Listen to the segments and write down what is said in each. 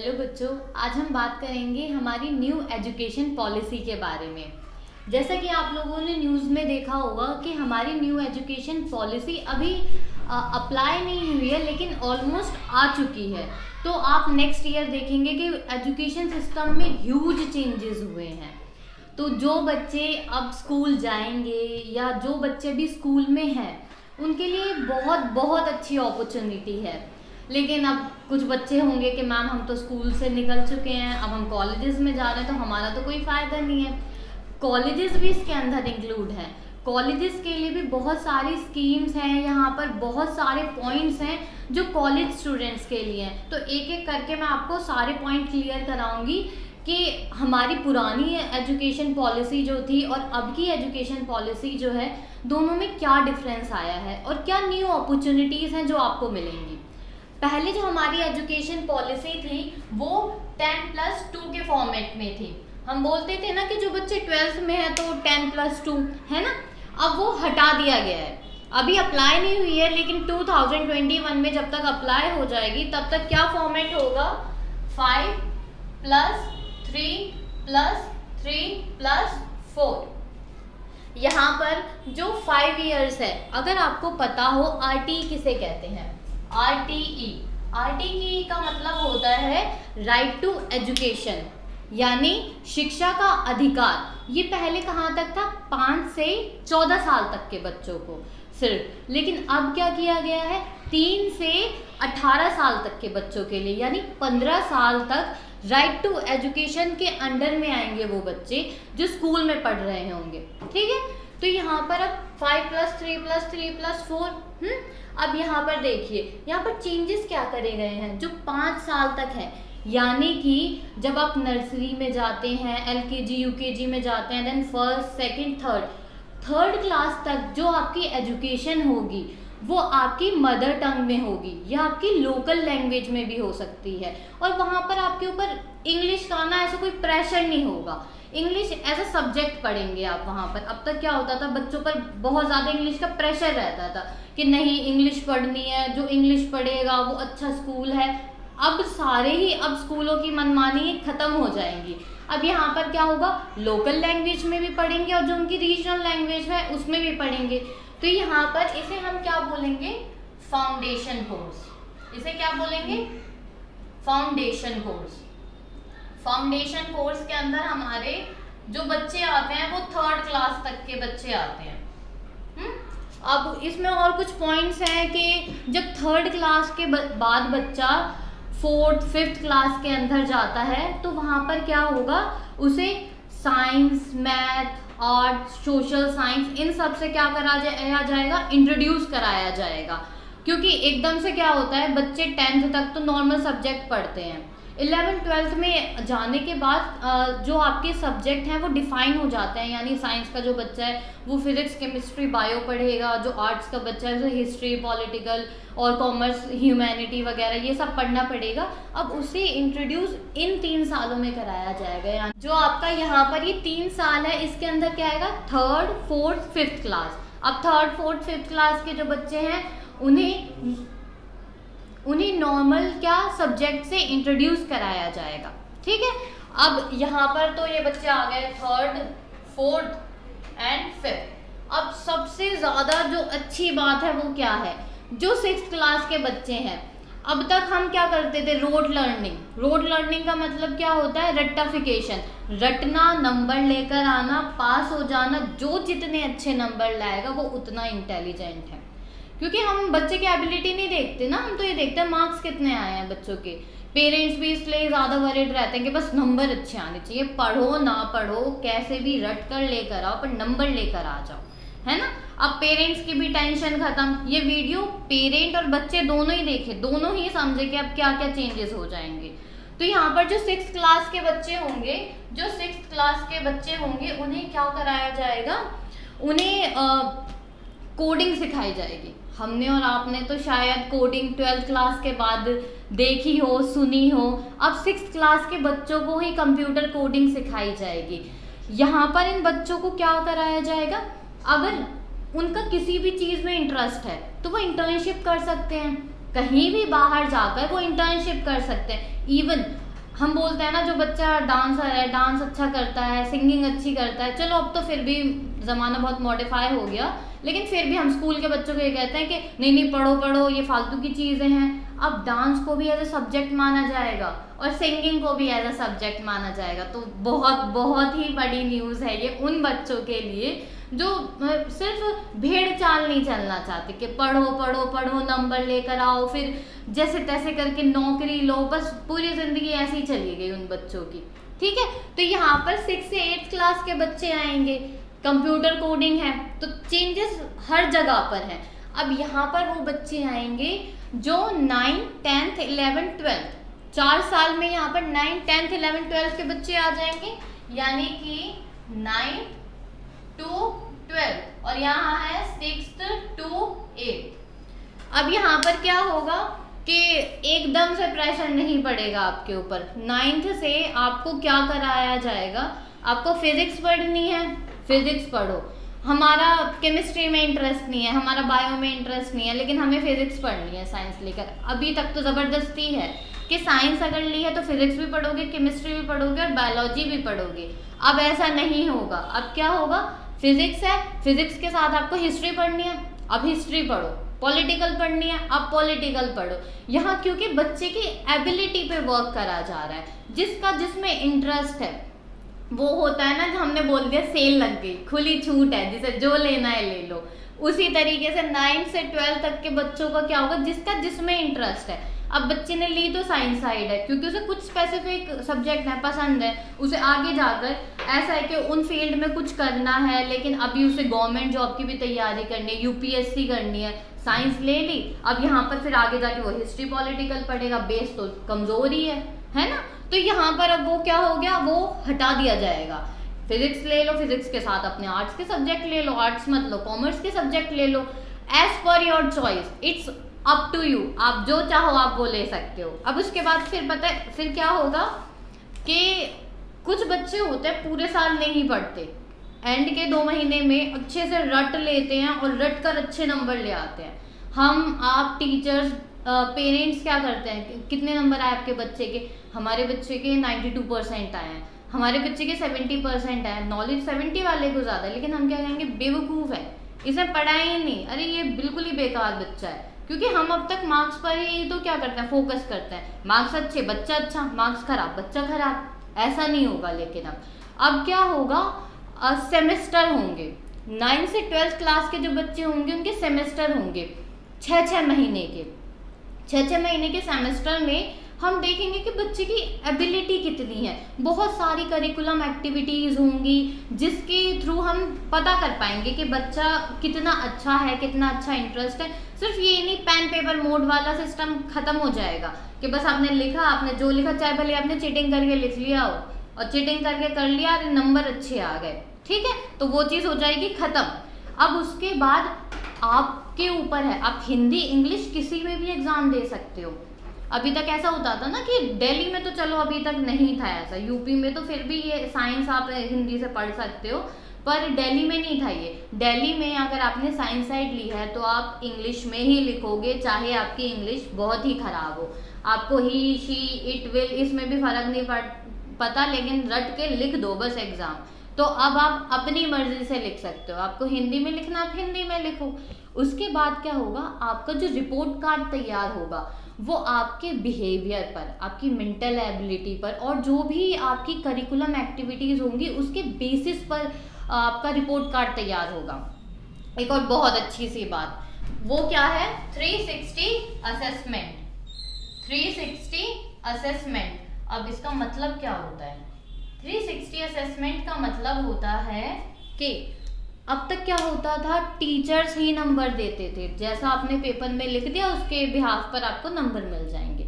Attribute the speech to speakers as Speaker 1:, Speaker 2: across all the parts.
Speaker 1: Hello बच्चों, आज हम बात करेंगे हमारी न्यू एजुकेशन पॉलिसी के बारे में। जैसा कि आप लोगों ने न्यूज़ में देखा होगा कि हमारी न्यू एजुकेशन पॉलिसी अभी अप्लाई नहीं हुई है, लेकिन ऑलमोस्ट आ चुकी है। तो आप नेक्स्ट ईयर देखेंगे कि एजुकेशन सिस्टम में ह्यूज चेंजेस हुए हैं। तो जो बच्चे अब स्कूल जाएंगे या जो बच्चे भी स्कूल में हैं, उनके लिए बहुत बहुत अच्छी अपॉर्चुनिटी है। लेकिन अब कुछ बच्चे होंगे कि मैम हम तो स्कूल से निकल चुके हैं, अब हम कॉलेजेस में जा रहे हैं, तो हमारा तो कोई फ़ायदा नहीं है। कॉलेजेस भी इसके अंदर इंक्लूड हैं। कॉलेजेस के लिए भी बहुत सारी स्कीम्स हैं, यहाँ पर बहुत सारे पॉइंट्स हैं जो कॉलेज स्टूडेंट्स के लिए हैं। तो एक एक करके मैं आपको सारे पॉइंट क्लियर कराऊंगी कि हमारी पुरानी एजुकेशन पॉलिसी जो थी और अब की एजुकेशन पॉलिसी जो है, दोनों में क्या डिफरेंस आया है और क्या न्यू अपॉर्चुनिटीज़ हैं जो आपको मिलेंगी। पहले जो हमारी एजुकेशन पॉलिसी थी वो 10+2 के फॉर्मेट में थी। हम बोलते थे ना कि जो बच्चे 12th में है तो 10+2 है ना। अब वो हटा दिया गया है, अभी अप्लाई नहीं हुई है, लेकिन 2021 में जब तक अप्लाई हो जाएगी तब तक क्या फॉर्मेट होगा, 5+3+3+4। यहाँ पर जो 5 इयर्स है, अगर आपको पता हो RTE किसे कहते हैं, RTE का मतलब होता है राइट टू एजुकेशन, यानी शिक्षा का अधिकार। ये पहले कहाँ तक था, 5 से 14 साल तक के बच्चों को सिर्फ, लेकिन अब क्या किया गया है, 3 से 18 साल तक के बच्चों के लिए, यानी 15 साल तक राइट टू एजुकेशन के अंडर में आएंगे वो बच्चे जो स्कूल में पढ़ रहे होंगे। ठीक है, तो यहाँ पर अब 5+3+3+4। अब यहाँ पर देखिए, यहाँ पर चेंजेस क्या करे गए हैं जो 5 साल तक है, यानी कि जब आप नर्सरी में जाते हैं, LKG UKG में जाते हैं, then first second third class तक जो आपकी एजुकेशन होगी वो आपकी मदर टंग में होगी या आपकी लोकल लैंग्वेज में भी हो सकती है। और वहाँ पर आपके ऊपर इंग्लिश का ना ऐसा कोई प्रेशर नहीं होगा, इंग्लिश एज अ सब्जेक्ट पढ़ेंगे आप वहाँ पर। अब तक क्या होता था, बच्चों पर बहुत ज़्यादा इंग्लिश का प्रेशर रहता था कि नहीं इंग्लिश पढ़नी है, जो इंग्लिश पढ़ेगा वो अच्छा स्कूल है। अब स्कूलों की मनमानी खत्म हो जाएंगी। अब यहाँ पर क्या होगा, लोकल लैंग्वेज में भी पढ़ेंगे और जो उनकी रीजनल लैंग्वेज है उसमें भी पढ़ेंगे। तो यहाँ पर इसे हम क्या बोलेंगे, फाउंडेशन कोर्स। इसे क्या बोलेंगे, फाउंडेशन कोर्स। फाउंडेशन कोर्स के अंदर हमारे जो बच्चे आते हैं वो 3rd क्लास तक के बच्चे आते हैं। अब इसमें और कुछ पॉइंट्स हैं कि जब 3rd क्लास के बाद बच्चा 4th 5th क्लास के अंदर जाता है तो वहाँ पर क्या होगा, उसे science, math, art, social science, इन सब से क्या कराया जाएगा, इंट्रोड्यूस कराया जाएगा। क्योंकि एकदम से क्या होता है, बच्चे 10th तक तो नॉर्मल सब्जेक्ट पढ़ते हैं, 11th 12th में जाने के बाद जो आपके सब्जेक्ट हैं वो डिफाइन हो जाते हैं। यानी साइंस का जो बच्चा है वो फिजिक्स, केमिस्ट्री, बायो पढ़ेगा, जो आर्ट्स का बच्चा है वो हिस्ट्री, पॉलिटिकल और कॉमर्स, ह्यूमैनिटी वगैरह ये सब पढ़ना पड़ेगा। अब उसे इंट्रोड्यूस इन 3 सालों में कराया जाएगा। यानी जो आपका यहाँ पर ये 3 साल है, इसके अंदर क्या आएगा, 3rd 4th 5th क्लास। अब 3rd 4th 5th क्लास के जो बच्चे हैं उन्हें नॉर्मल क्या सब्जेक्ट से इंट्रोड्यूस कराया जाएगा। ठीक है, अब यहाँ पर तो ये बच्चे आ गए 3rd 4th एंड 5th। अब सबसे ज़्यादा जो अच्छी बात है वो क्या है, जो 6th क्लास के बच्चे हैं, अब तक हम क्या करते थे, रोड लर्निंग का मतलब क्या होता है, रट्टाफिकेशन, रटना, नंबर लेकर आना, पास हो जाना। जो जितने अच्छे नंबर लाएगा वो उतना इंटेलिजेंट है। क्योंकि हम बच्चे की एबिलिटी नहीं देखते ना, हम तो ये देखते हैं मार्क्स कितने आए हैं बच्चों के। पेरेंट्स भी इसलिए ज़्यादा वरीड रहते हैं कि बस नंबर अच्छे आने चाहिए, पढ़ो ना पढ़ो कैसे भी रट कर लेकर आओ, पर नंबर लेकर आ जाओ, है ना। अब पेरेंट्स की भी टेंशन खत्म। ये वीडियो पेरेंट और बच्चे दोनों ही देखे, दोनों ही समझे कि अब क्या क्या चेंजेस हो जाएंगे। तो यहाँ पर जो 6th क्लास के बच्चे होंगे, उन्हें क्या कराया जाएगा, उन्हें कोडिंग सिखाई जाएगी। हमने और आपने तो शायद कोडिंग 12th क्लास के बाद देखी हो, सुनी हो। अब 6th क्लास के बच्चों को ही कंप्यूटर कोडिंग सिखाई जाएगी। यहाँ पर इन बच्चों को क्या कराया जाएगा, अगर उनका किसी भी चीज़ में इंटरेस्ट है तो वो इंटर्नशिप कर सकते हैं, कहीं भी बाहर जाकर वो इंटर्नशिप कर सकते हैं। इवन हम बोलते हैं ना जो बच्चा डांसर है, डांस अच्छा करता है, सिंगिंग अच्छी करता है, चलो अब तो फिर भी ज़माना बहुत मॉडिफाई हो गया, लेकिन फिर भी हम स्कूल के बच्चों को ये कहते हैं कि नहीं नहीं पढ़ो पढ़ो, ये फालतू की चीज़ें हैं। अब डांस को भी एज ए सब्जेक्ट माना जाएगा और सिंगिंग को भी एज ए सब्जेक्ट माना जाएगा। तो बहुत बहुत ही बड़ी न्यूज़ है ये उन बच्चों के लिए जो सिर्फ भेड़ चाल नहीं चलना चाहते कि पढ़ो पढ़ो पढ़ो, नंबर लेकर आओ, फिर जैसे तैसे करके नौकरी लो, बस पूरी ज़िंदगी ऐसी ही चली गई उन बच्चों की। ठीक है, तो यहाँ पर 6 से 8 क्लास के बच्चे आएंगे, कंप्यूटर कोडिंग है, तो चेंजेस हर जगह पर है। अब यहाँ पर वो बच्चे आएंगे जो 9, 10th, 11th, 12th 4 साल में यहाँ पर 9, 10th, 11th, 12th के बच्चे आ जाएंगे, यानी कि 9 to 12 और यहाँ है 6th to 8th। अब यहाँ पर क्या होगा कि एकदम से प्रेशर नहीं पड़ेगा आपके ऊपर। 9th से आपको क्या कराया जाएगा, आपको फिजिक्स पढ़नी है, फिजिक्स पढ़ो। हमारा केमिस्ट्री में इंटरेस्ट नहीं है, हमारा बायो में इंटरेस्ट नहीं है, लेकिन हमें फिजिक्स पढ़नी है साइंस लेकर। अभी तक तो ज़बरदस्ती है कि साइंस अगर ली है तो फिजिक्स भी पढ़ोगे, केमिस्ट्री भी पढ़ोगे और बायोलॉजी भी पढ़ोगे। अब ऐसा नहीं होगा। अब क्या होगा, फिजिक्स है, फिजिक्स के साथ आपको हिस्ट्री पढ़नी है, अब हिस्ट्री पढ़ो। पॉलिटिकल पढ़नी है, अब पॉलिटिकल पढ़ो। यहाँ क्योंकि बच्चे की एबिलिटी पे वर्क करा जा रहा है, जिसका जिसमें इंटरेस्ट है। वो होता है ना जो हमने बोल दिया सेल लग गई, खुली छूट है, जिसे जो लेना है ले लो। उसी तरीके से 9 से 12 तक के बच्चों का क्या होगा, जिसका जिसमें इंटरेस्ट है। अब बच्चे ने ली तो साइंस साइड है क्योंकि उसे कुछ स्पेसिफिक सब्जेक्ट है, पसंद है, उसे आगे जाकर ऐसा है कि उन फील्ड में कुछ करना है, लेकिन अभी उसे गवर्नमेंट जॉब की भी तैयारी करनी है, यूपीएससी करनी है। साइंस ले ली, अब यहाँ पर फिर आगे जाके वो हिस्ट्री पॉलिटिकल पढ़ेगा, बेस तो कमजोर ही है ना। तो यहाँ पर अब वो क्या हो गया, वो हटा दिया जाएगा। फिजिक्स ले लो, फिजिक्स के साथ अपने आर्ट्स के सब्जेक्ट ले लो, आर्ट्स मत लो, कॉमर्स के सब्जेक्ट ले लो, as per your choice, it's up to you, आप जो चाहो आप वो ले सकते हो। अब उसके बाद फिर पता है फिर क्या होगा कि कुछ बच्चे होते हैं पूरे साल नहीं पढ़ते, एंड के 2 महीने में अच्छे से रट लेते हैं और रट कर अच्छे नंबर ले आते हैं। हम आप टीचर्स पेरेंट्स क्या करते हैं, कितने नंबर आए आपके बच्चे के, हमारे बच्चे के 92% आए हैं, हमारे बच्चे के 70% आए। नॉलेज 70 वाले को ज़्यादा है, लेकिन हम क्या कहेंगे बेवकूफ़ है, इसे पढ़ा ही नहीं, अरे ये बिल्कुल ही बेकार बच्चा है। क्योंकि हम अब तक मार्क्स पर ही तो क्या करते हैं, फोकस करते हैं। मार्क्स अच्छे बच्चा अच्छा, मार्क्स खराब बच्चा खराब, ऐसा नहीं होगा। लेकिन अब क्या होगा, सेमेस्टर होंगे। 9 से 12 क्लास के जो बच्चे होंगे उनके सेमेस्टर होंगे 6-6 महीने के। 6-6 महीने के सेमेस्टर में हम देखेंगे कि बच्चे की एबिलिटी कितनी है। बहुत सारी करिकुलम एक्टिविटीज़ होंगी जिसके थ्रू हम पता कर पाएंगे कि बच्चा कितना अच्छा है, कितना अच्छा इंटरेस्ट है। सिर्फ ये नहीं पेन पेपर मोड वाला सिस्टम खत्म हो जाएगा कि बस आपने लिखा, आपने जो लिखा, चाहे भले आपने चीटिंग करके लिख लिया हो और चीटिंग करके कर लिया और नंबर अच्छे आ गए, ठीक है, तो वो चीज़ हो जाएगी ख़त्म। अब उसके बाद आपके ऊपर है, आप हिंदी इंग्लिश किसी में भी एग्ज़ाम दे सकते हो। अभी तक ऐसा होता था ना कि दिल्ली में तो चलो अभी तक नहीं था ऐसा, यूपी में तो फिर भी ये साइंस आप हिंदी से पढ़ सकते हो, पर दिल्ली में नहीं था ये। दिल्ली में अगर आपने साइंस साइड ली है तो आप इंग्लिश में ही लिखोगे, चाहे आपकी इंग्लिश बहुत ही ख़राब हो। आपको ही शी इट विल इसमें भी फ़र्क नहीं पता, लेकिन रट के लिख दो बस एग्ज़ाम। तो अब आप अपनी मर्जी से लिख सकते हो, आपको हिंदी में लिखना आप हिंदी में लिखो। उसके बाद क्या होगा, आपका जो रिपोर्ट कार्ड तैयार होगा वो आपके बिहेवियर पर, आपकी मेंटल एबिलिटी पर और जो भी आपकी करिकुलम एक्टिविटीज़ होंगी उसके बेसिस पर आपका रिपोर्ट कार्ड तैयार होगा। एक और बहुत अच्छी सी बात, वो क्या है, 360 असेसमेंट। 360 असेसमेंट, अब इसका मतलब क्या होता है? 360 असेसमेंट का मतलब होता है कि अब तक क्या होता था, टीचर्स ही नंबर देते थे, जैसा आपने पेपर में लिख दिया उसके बिहाफ पर आपको नंबर मिल जाएंगे।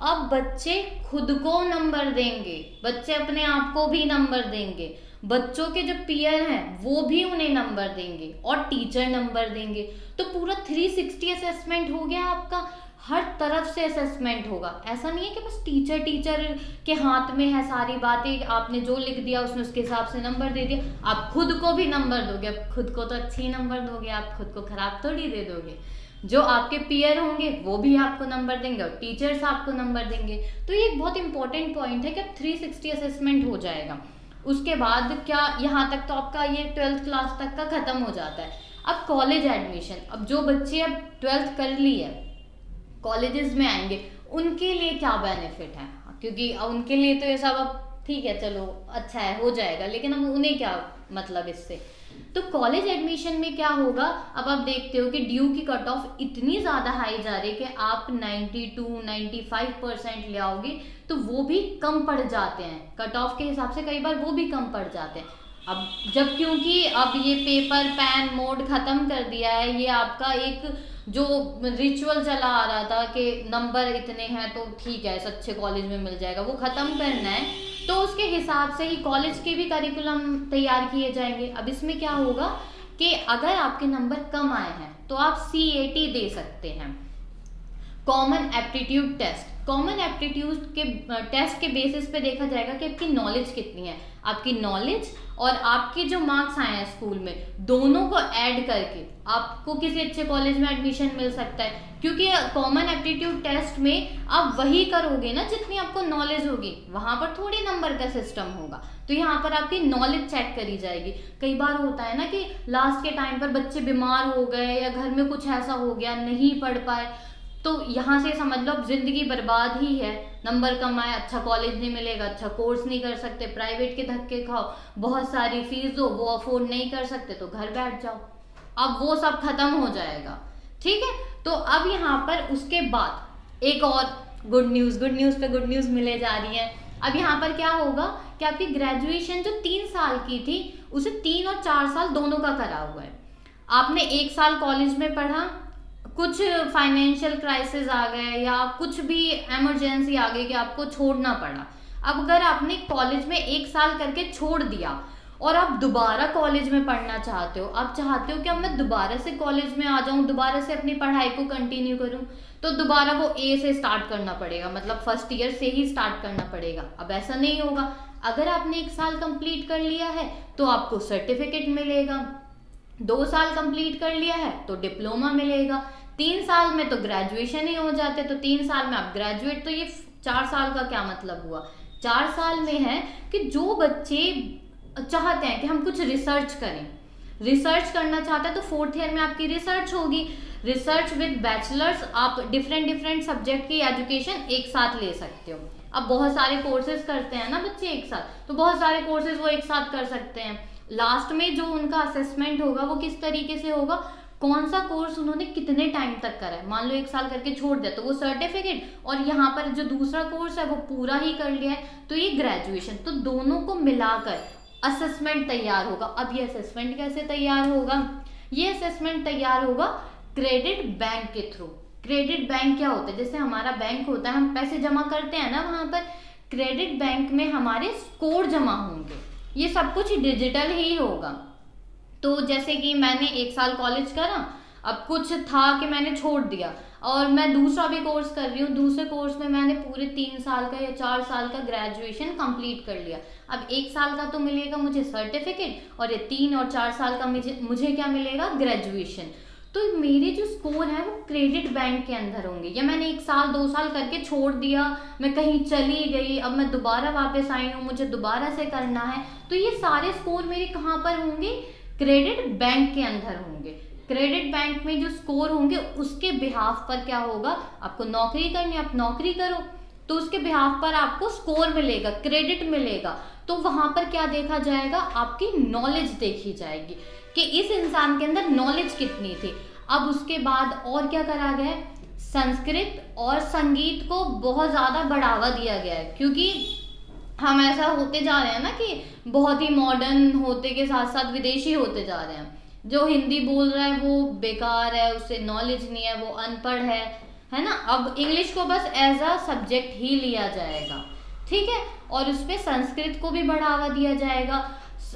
Speaker 1: अब बच्चे खुद को नंबर देंगे, बच्चे अपने आप को भी नंबर देंगे, बच्चों के जो पीयर हैं वो भी उन्हें नंबर देंगे और टीचर नंबर देंगे। तो पूरा 360 असेसमेंट हो गया आपका, हर तरफ से असेसमेंट होगा। ऐसा नहीं है कि बस टीचर के हाथ में है सारी बातें, आपने जो लिख दिया उसने उसके हिसाब से नंबर दे दिया। आप खुद को भी नंबर दोगे, अब खुद को तो अच्छे ही नंबर दोगे, आप खुद को खराब थोड़ी दे दोगे। जो आपके पीयर होंगे वो भी आपको नंबर देंगे और टीचर्स आपको नंबर देंगे। तो ये एक बहुत इंपॉर्टेंट पॉइंट है कि अब 360 असेसमेंट हो जाएगा। उसके बाद क्या, यहाँ तक तो आपका ये 12th क्लास तक का खत्म हो जाता है। अब कॉलेज एडमिशन, अब जो बच्चे अब 12th कर ली है, कॉलेजेस में आएंगे, उनके लिए क्या बेनिफिट है, क्योंकि अब उनके लिए तो ये सब अब ठीक है चलो अच्छा है हो जाएगा, लेकिन अब उन्हें क्या मतलब इससे। तो कॉलेज एडमिशन में क्या होगा, अब आप देखते हो कि ड्यू की कट ऑफ इतनी ज़्यादा हाई जा रही है कि आप 92-95% ले आओगे तो वो भी कम पड़ जाते हैं कट ऑफ के हिसाब से, कई बार वो भी कम पड़ जाते हैं। अब जब क्योंकि अब ये पेपर पैन मोड खत्म कर दिया है, ये आपका एक जो रिचुअल चला आ रहा था कि नंबर इतने हैं तो ठीक है इस अच्छे कॉलेज में मिल जाएगा, वो खत्म करना है, तो उसके हिसाब से ही कॉलेज के भी करिकुलम तैयार किए जाएंगे। अब इसमें क्या होगा कि अगर आपके नंबर कम आए हैं तो आप CAT दे सकते हैं, common aptitude test. Common aptitude के टेस्ट के बेसिस पे देखा जाएगा कि आपकी नॉलेज कितनी है, आपकी नॉलेज और आपके जो मार्क्स आए हैं स्कूल में, दोनों को ऐड करके आपको किसी अच्छे कॉलेज में एडमिशन मिल सकता है। क्योंकि कॉमन एप्टीट्यूड टेस्ट में आप वही करोगे ना जितनी आपको नॉलेज होगी, वहां पर थोड़ी नंबर का सिस्टम होगा, तो यहाँ पर आपकी नॉलेज चेक करी जाएगी। कई बार होता है ना कि लास्ट के टाइम पर बच्चे बीमार हो गए या घर में कुछ ऐसा हो गया नहीं पढ़ पाए, तो यहाँ से समझ लो अब जिंदगी बर्बाद ही है। नंबर कम आए, अच्छा कॉलेज नहीं मिलेगा, अच्छा कोर्स नहीं कर सकते, प्राइवेट के धक्के खाओ, बहुत सारी फीस दो, वो अफोर्ड नहीं कर सकते तो घर बैठ जाओ। अब वो सब खत्म हो जाएगा, ठीक है। तो अब यहाँ पर उसके बाद एक और गुड न्यूज़ पे गुड न्यूज़ मिले जा रही है। अब यहाँ पर क्या होगा कि आपकी ग्रेजुएशन जो 3 साल की थी उसे 3 और 4 साल दोनों का करा हुआ है। आपने 1 साल कॉलेज में पढ़ा, कुछ फाइनेंशियल क्राइसिस आ गए या कुछ भी इमरजेंसी आ गई कि आपको छोड़ना पड़ा। अब अगर आपने कॉलेज में 1 साल करके छोड़ दिया और आप दोबारा कॉलेज में पढ़ना चाहते हो, आप चाहते हो कि अब मैं दोबारा से कॉलेज में आ जाऊं, दोबारा से अपनी पढ़ाई को कंटिन्यू करूं, तो दोबारा वो A से स्टार्ट करना पड़ेगा, मतलब फर्स्ट ईयर से ही स्टार्ट करना पड़ेगा। अब ऐसा नहीं होगा, अगर आपने 1 साल कंप्लीट कर लिया है तो आपको सर्टिफिकेट मिलेगा, 2 साल कंप्लीट कर लिया है तो डिप्लोमा मिलेगा, 3 साल में तो ग्रेजुएशन ही हो जाते, तो 3 साल में आप ग्रेजुएट। तो ये 4 साल का क्या मतलब हुआ, 4 साल में है कि जो बच्चे चाहते हैं कि हम कुछ रिसर्च करें, रिसर्च करना चाहते हैं तो 4th ईयर में आपकी रिसर्च होगी, रिसर्च विद बैचलर्स, आप डिफरेंट सब्जेक्ट की एजुकेशन एक साथ ले सकते हो। अब बहुत सारे कोर्सेज करते हैं ना बच्चे एक साथ, तो बहुत सारे कोर्सेज वो एक साथ कर सकते हैं। लास्ट में जो उनका असेसमेंट होगा वो किस तरीके से होगा, कौन सा कोर्स उन्होंने कितने टाइम तक करा है। मान लो 1 साल करके छोड़ दिया तो वो सर्टिफिकेट, और यहाँ पर जो दूसरा कोर्स है वो पूरा ही कर लिया है तो ये ग्रेजुएशन। तो दोनों को मिलाकर असेसमेंट तैयार होगा। अब ये असेसमेंट कैसे तैयार होगा, ये असेसमेंट तैयार होगा क्रेडिट बैंक के थ्रू। क्रेडिट बैंक क्या होता है, जैसे हमारा बैंक होता है, हम पैसे जमा करते हैं ना, वहां पर क्रेडिट बैंक में हमारे स्कोर जमा होंगे, ये सब कुछ डिजिटल ही होगा। तो जैसे कि मैंने 1 साल कॉलेज करा, अब कुछ था कि मैंने छोड़ दिया और मैं दूसरा भी कोर्स कर रही हूँ, दूसरे कोर्स में मैंने पूरे 3 साल का या 4 साल का ग्रेजुएशन कंप्लीट कर लिया। अब 1 साल का तो मिलेगा मुझे सर्टिफिकेट और ये 3 और 4 साल का मुझे क्या मिलेगा, ग्रेजुएशन। तो मेरे जो स्कोर है वो क्रेडिट बैंक के अंदर होंगे। या मैंने 1 साल 2 साल करके छोड़ दिया, मैं कहीं चली गई, अब मैं दोबारा वापस आई हूँ, मुझे दोबारा से करना है, तो ये सारे स्कोर मेरे कहाँ पर होंगे, क्रेडिट बैंक के अंदर होंगे। क्रेडिट बैंक में जो स्कोर होंगे उसके बिहाफ पर क्या होगा, आपको नौकरी करनी, आप नौकरी करो तो उसके बिहाफ पर आपको स्कोर मिलेगा, क्रेडिट मिलेगा। तो वहां पर क्या देखा जाएगा, आपकी नॉलेज देखी जाएगी कि इस इंसान के अंदर नॉलेज कितनी थी। अब उसके बाद और क्या करा गया है, संस्कृत और संगीत को बहुत ज्यादा बढ़ावा दिया गया है, क्योंकि हम ऐसा होते जा रहे हैं ना कि बहुत ही मॉडर्न होते के साथ साथ विदेशी होते जा रहे हैं। जो हिंदी बोल रहा है वो बेकार है, उससे नॉलेज नहीं है, वो अनपढ़ है ना। अब इंग्लिश को बस एज अ सब्जेक्ट ही लिया जाएगा, ठीक है, और उस पर संस्कृत को भी बढ़ावा दिया जाएगा।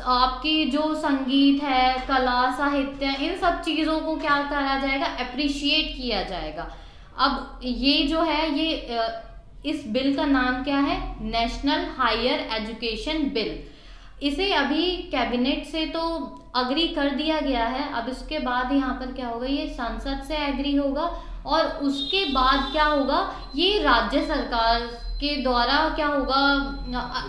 Speaker 1: आपकी जो संगीत है, कला, साहित्य, इन सब चीज़ों को क्या करा जाएगा, अप्रिशिएट किया जाएगा। अब ये जो है ये इस बिल का नाम क्या है, नेशनल हायर एजुकेशन बिल। इसे अभी कैबिनेट से तो अग्री कर दिया गया है। अब इसके बाद यहाँ पर क्या होगा, ये संसद से एग्री होगा और उसके बाद क्या होगा, ये राज्य सरकार के द्वारा क्या होगा,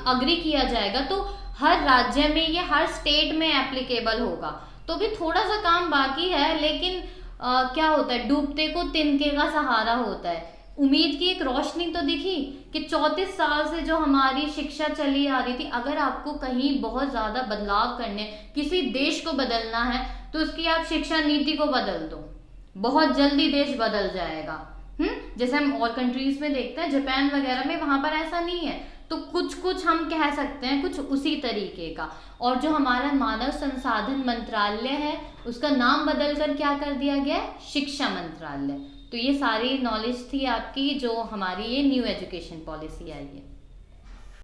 Speaker 1: अग्री किया जाएगा। तो हर राज्य में, ये हर स्टेट में एप्लीकेबल होगा। तो भी थोड़ा सा काम बाकी है, लेकिन क्या होता है, डूबते को तिनके का सहारा होता है। उम्मीद की एक रोशनी तो दिखी कि 34 साल से जो हमारी शिक्षा चली आ रही थी, अगर आपको कहीं बहुत ज्यादा बदलाव करने, किसी देश को बदलना है, तो उसकी आप शिक्षा नीति को बदल दो, बहुत जल्दी देश बदल जाएगा। जैसे हम और कंट्रीज में देखते हैं, जापान वगैरह में, वहां पर ऐसा नहीं है। तो कुछ कुछ हम कह सकते हैं, कुछ उसी तरीके का। और जो हमारा मानव संसाधन मंत्रालय है, उसका नाम बदलकर क्या कर दिया गया है, शिक्षा मंत्रालय। तो ये सारी नॉलेज थी आपकी, जो हमारी ये न्यू एजुकेशन पॉलिसी आई है।